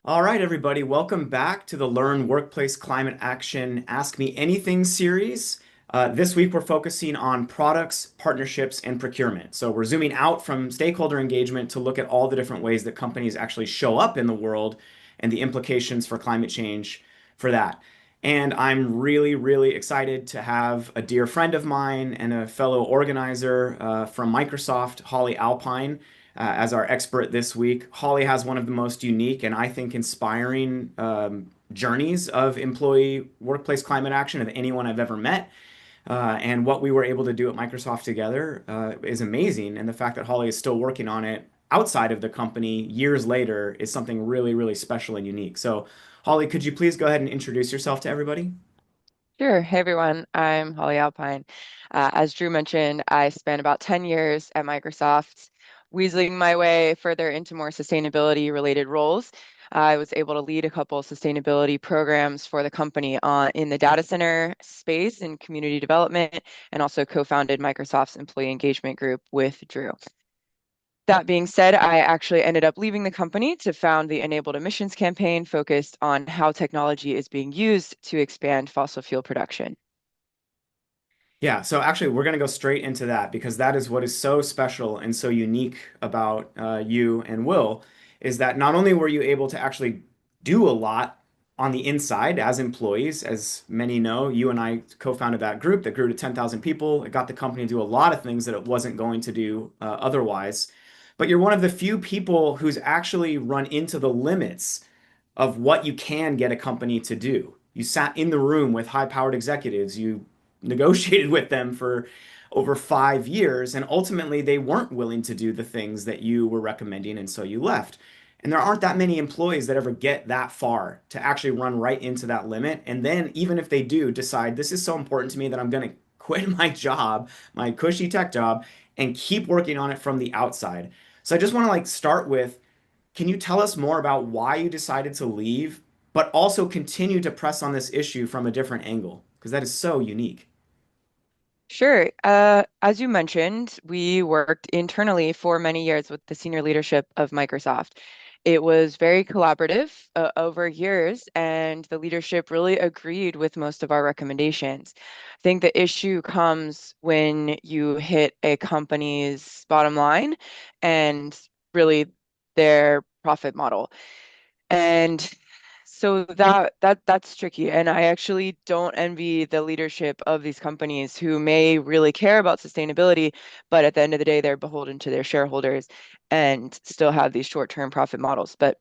All right, everybody, welcome back to the Learn Workplace Climate Action Ask Me Anything series. This week, we're focusing on products, partnerships, and procurement. So, we're zooming out from stakeholder engagement to look at all the different ways that companies actually show up in the world and the implications for climate change for that. And I'm really, really excited to have a dear friend of mine and a fellow organizer from Microsoft, Holly Alpine, as our expert this week. Holly has one of the most unique and I think inspiring journeys of employee workplace climate action of anyone I've ever met. And what we were able to do at Microsoft together is amazing. And the fact that Holly is still working on it outside of the company years later is something really, really special and unique. So, Holly, could you please go ahead and introduce yourself to everybody? Sure. Hey everyone, I'm Holly Alpine. As Drew mentioned, I spent about 10 years at Microsoft, weaseling my way further into more sustainability related roles. I was able to lead a couple of sustainability programs for the company in the data center space and community development, and also co-founded Microsoft's employee engagement group with Drew. That being said, I actually ended up leaving the company to found the Enabled Emissions campaign focused on how technology is being used to expand fossil fuel production. Yeah, so actually, we're going to go straight into that because that is what is so special and so unique about you and Will is that not only were you able to actually do a lot on the inside as employees, as many know, you and I co-founded that group that grew to 10,000 people. It got the company to do a lot of things that it wasn't going to do otherwise. But you're one of the few people who's actually run into the limits of what you can get a company to do. You sat in the room with high-powered executives. You negotiated with them for over 5 years, and ultimately they weren't willing to do the things that you were recommending, and so you left. And there aren't that many employees that ever get that far to actually run right into that limit. And then, even if they do decide this is so important to me that I'm going to quit my job, my cushy tech job, and keep working on it from the outside. So I just want to start with, can you tell us more about why you decided to leave, but also continue to press on this issue from a different angle? Because that is so unique. Sure. As you mentioned, we worked internally for many years with the senior leadership of Microsoft. It was very collaborative over years, and the leadership really agreed with most of our recommendations. I think the issue comes when you hit a company's bottom line and really their profit model. And so that's tricky. And I actually don't envy the leadership of these companies who may really care about sustainability, but at the end of the day, they're beholden to their shareholders and still have these short-term profit models. But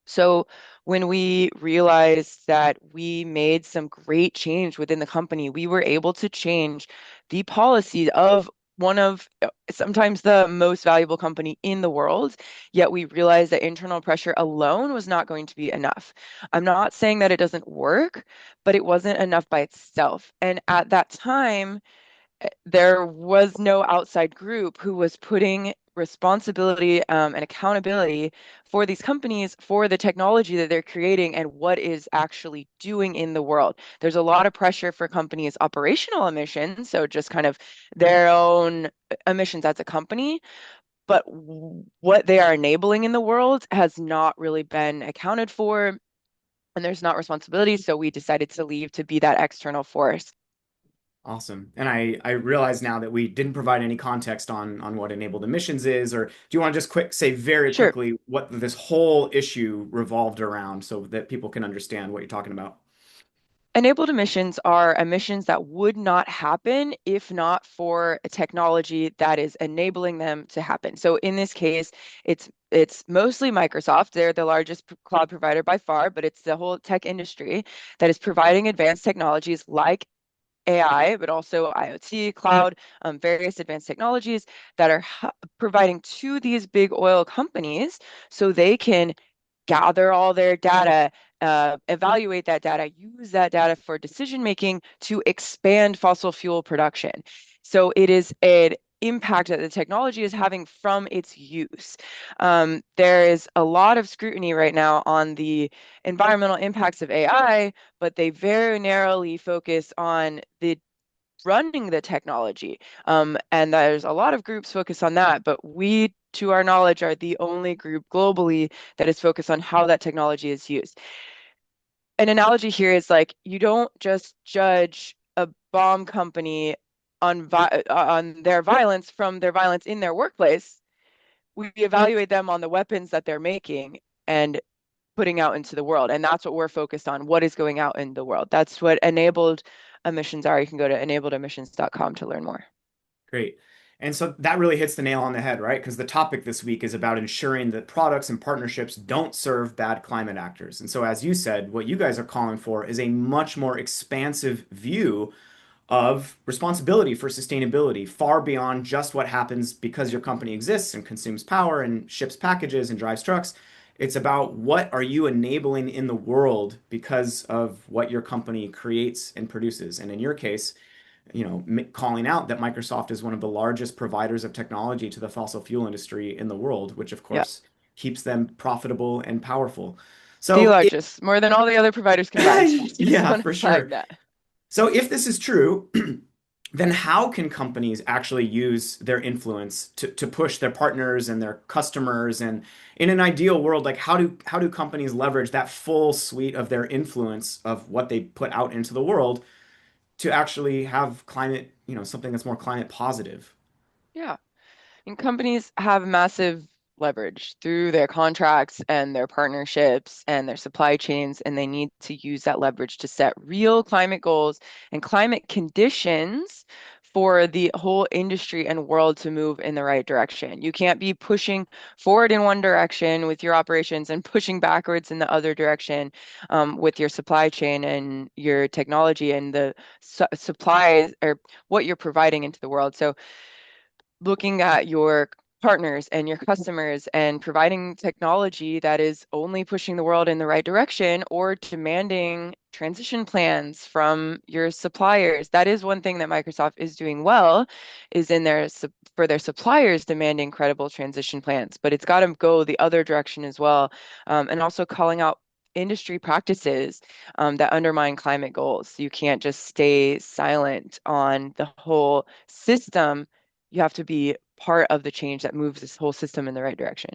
so when we realized that we made some great change within the company, we were able to change the policy of one of sometimes the most valuable company in the world. Yet we realized that internal pressure alone was not going to be enough. I'm not saying that it doesn't work, but it wasn't enough by itself. And at that time, there was no outside group who was putting responsibility and accountability for these companies for the technology that they're creating and what is actually doing in the world. There's a lot of pressure for companies' operational emissions, so just kind of their own emissions as a company, but what they are enabling in the world has not really been accounted for, and there's not responsibility. So we decided to leave to be that external force. Awesome. And I realize now that we didn't provide any context on what enabled emissions is, or do you want to just say very Sure. quickly what this whole issue revolved around so that people can understand what you're talking about? Enabled emissions are emissions that would not happen if not for a technology that is enabling them to happen. So in this case, it's mostly Microsoft. They're the largest cloud provider by far, but it's the whole tech industry that is providing advanced technologies like AI, but also IoT, cloud, various advanced technologies that are providing to these big oil companies so they can gather all their data, evaluate that data, use that data for decision making to expand fossil fuel production. So it is an impact that the technology is having from its use. There is a lot of scrutiny right now on the environmental impacts of AI, but they very narrowly focus on the running the technology. And there's a lot of groups focused on that, but we to our knowledge, are the only group globally that is focused on how that technology is used. An analogy here is like you don't just judge a bomb company on their violence from their violence in their workplace. We evaluate them on the weapons that they're making and putting out into the world. And that's what we're focused on. What is going out in the world? That's what enabled emissions are. You can go to enabledemissions.com to learn more. Great. And so that really hits the nail on the head, right? Because the topic this week is about ensuring that products and partnerships don't serve bad climate actors. And so, as you said, what you guys are calling for is a much more expansive view of responsibility for sustainability, far beyond just what happens because your company exists and consumes power and ships packages and drives trucks. It's about what are you enabling in the world because of what your company creates and produces. And in your case, calling out that Microsoft is one of the largest providers of technology to the fossil fuel industry in the world, which of Yeah. course keeps them profitable and powerful. The So, largest, more than all the other providers combined. I just yeah, want to for flag sure. that. So, if this is true, then how can companies actually use their influence to push their partners and their customers? And in an ideal world, like how do companies leverage that full suite of their influence of what they put out into the world to actually have climate, something that's more climate positive? Yeah. And companies have massive leverage through their contracts and their partnerships and their supply chains, and they need to use that leverage to set real climate goals and climate conditions for the whole industry and world to move in the right direction. You can't be pushing forward in one direction with your operations and pushing backwards in the other direction with your supply chain and your technology and the supplies or what you're providing into the world. So looking at your partners and your customers and providing technology that is only pushing the world in the right direction or demanding transition plans from your suppliers. That is one thing that Microsoft is doing well, is in their for their suppliers demanding credible transition plans. But it's got to go the other direction as well, and also calling out industry practices that undermine climate goals. You can't just stay silent on the whole system. You have to be part of the change that moves this whole system in the right direction.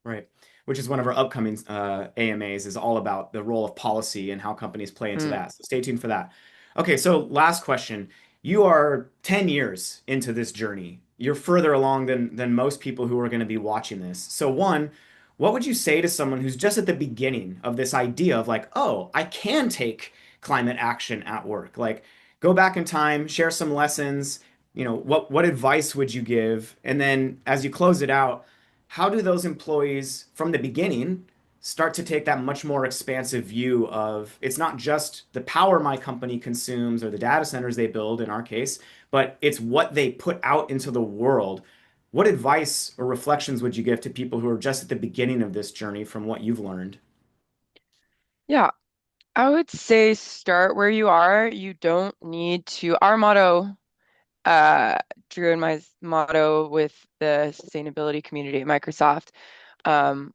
Right. Which is one of our upcoming AMAs is all about the role of policy and how companies play into Mm, that. So stay tuned for that. Okay, so last question. You are 10 years into this journey. You're further along than most people who are going to be watching this. So one, what would you say to someone who's just at the beginning of this idea of like, oh, I can take climate action at work? Like go back in time, share some lessons, what advice would you give? And then as you close it out, how do those employees from the beginning start to take that much more expansive view of it's not just the power my company consumes or the data centers they build in our case, but it's what they put out into the world. What advice or reflections would you give to people who are just at the beginning of this journey from what you've learned? yeah, I would say start where you are. You don't need to. Our motto, uh, Drew and my motto with the sustainability community at Microsoft, um,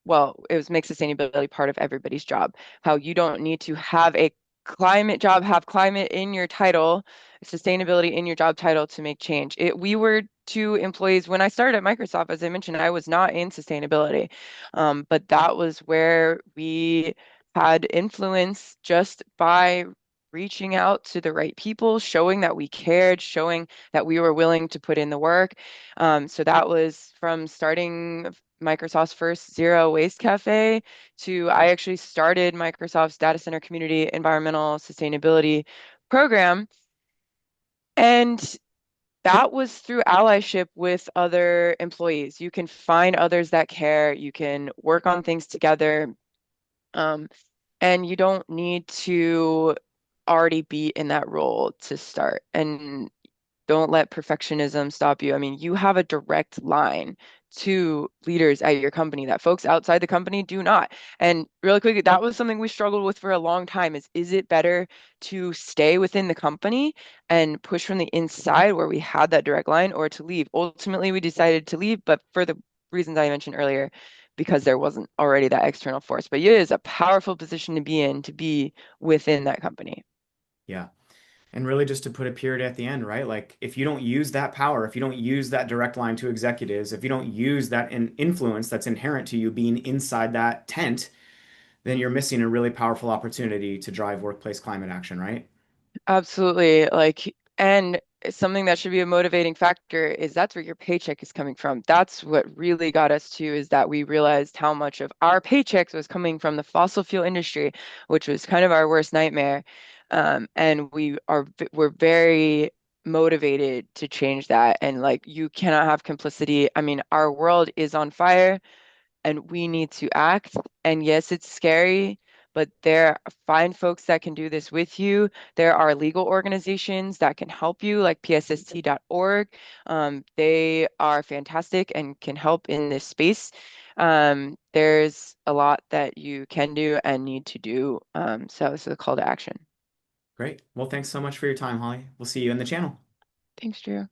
well, it was make sustainability part of everybody's job. How you don't need to have a climate job, have climate in your title, sustainability in your job title to make change. We were two employees when I started at Microsoft, as I mentioned, I was not in sustainability, but that was where we had influence just by reaching out to the right people, showing that we cared, showing that we were willing to put in the work. So that was from starting Microsoft's first zero waste cafe to I actually started Microsoft's data center community environmental sustainability program. And that was through allyship with other employees. You can find others that care, you can work on things together, um, and you don't need to already be in that role to start. And don't let perfectionism stop you. I mean, you have a direct line to leaders at your company that folks outside the company do not. And really quickly, that was something we struggled with for a long time is it better to stay within the company and push from the inside where we had that direct line or to leave? Ultimately, we decided to leave, but for the reasons I mentioned earlier, because there wasn't already that external force. But it is a powerful position to be in, to be within that company. Yeah. And really just to put a period at the end, right? Like if you don't use that power, if you don't use that direct line to executives, if you don't use that influence that's inherent to you being inside that tent, then you're missing a really powerful opportunity to drive workplace climate action, right? Absolutely. And something that should be a motivating factor is that's where your paycheck is coming from. That's what really got us to is that we realized how much of our paychecks was coming from the fossil fuel industry, which was kind of our worst nightmare. And we're very motivated to change that. And like, you cannot have complicity. I mean, our world is on fire and we need to act. And yes, it's scary, but find folks that can do this with you. There are legal organizations that can help you, like psst.org. They are fantastic and can help in this space. There's a lot that you can do and need to do. So this is a call to action. Great. Well, thanks so much for your time, Holly. We'll see you in the channel. Thanks, Drew.